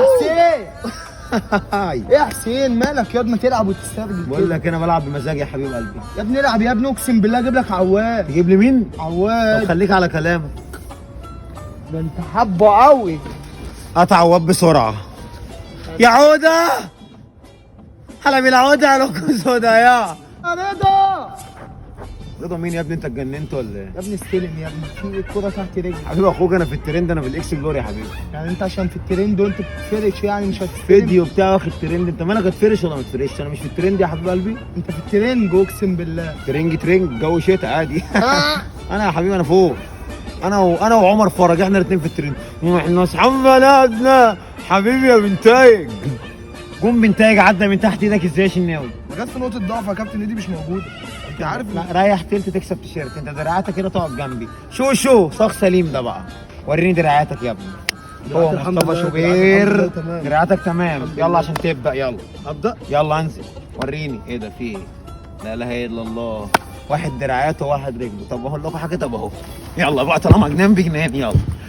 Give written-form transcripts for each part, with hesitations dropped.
حسين. ايه يا حسين مالك يا ابني؟ تلعب وتسترجل بقول لك انا بلعب بمزاج يا حبيب قلبي. يا ابني العب يا ابني، اقسم بالله اجيب لك عواد. تجيب لي مين؟ عواد. طب خليك على كلامك. ده انت حبه قوي. قطع عواد بسرعه. يا عوده هلا بالعوده على سودا يا رضا. رضا مين يا ابني؟ انت اتجننت ولا ايه؟ يا ابني استلم يا ابني، في الكوره تحت رجلي. حبيب اخوك انا في الترند، انا في الاكس بلور يا حبيبي. يعني انت عشان في الترند وانت بتتفرش يعني مش هتستلم؟ فيديو بتاع واخد ترند، انت مالك هتفرش ولا ما تفرش؟ انا مش في الترند يا حبيب قلبي. انت في الترند اقسم بالله. ترنج جو شتاء عادي. انا يا حبيبي انا فوق. انا وعمر فرج احنا الاثنين في الترند، واحنا اصحاب بلدنا حبيبي يا بنتايج. قوم بنتايج عدى من تحت ايدك ازاي يا شناوي؟ جت في نقطه ضعف يا كابتن، دي مش موجوده. انت عارف لا ريح تلت تكسب تيشيرت، انت دراعاتك كده تقف جنبي. شو صاغ سليم ده بقى. وريني دراعاتك يا ابني. هو مصطفى شوبير دراعاتك تمام. يلا عشان تبدا. يلا ابدا. يلا انزل وريني ايه ده، في ايه؟ لا اله الا الله. واحد دراعاته وواحد رجله. طب اقول لكم حاجه، طب اهو. يلا بقى طالما جنان بجنان.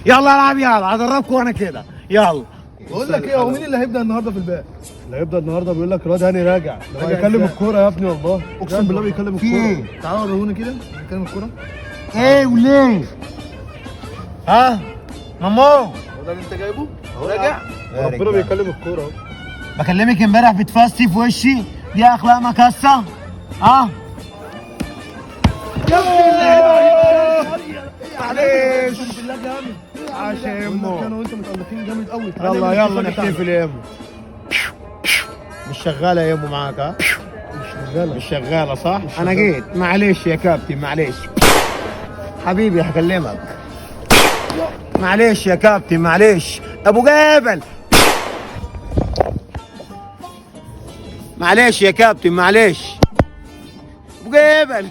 يلا العب، يلا هدربكم وانا كده. يلا بقول لك ايه، هو مين اللي هيبدا النهارده في الباقي؟ اللي هيبدا النهارده بيقول لك الواد هاني راجع هيكلم الكوره يا ابني، والله اقسم بالله بيكلم الكوره. تعالوا وريهوني كده بيكلم الكوره. ايه وليه؟ ها مامو هو ده اللي انت جايبه؟ هو راجع؟ ربنا بيكلم الكوره اهو. بكلمك امبارح بتفاستي في وشي، دي اخلاق مكسه. ها يا ابني معلش اقسم بالله جامد. عشان انا وانت متألقين جامد قوي. يلا نحتفل يا ابو. مش شغاله يا ابو معاك؟ ها مش شغاله صح؟ انا جيت معلش يا كابتن معلش حبيبي هكلمك. معلش يا كابتن معلش ابو جبل. معلش يا كابتن معلش ابو جبل.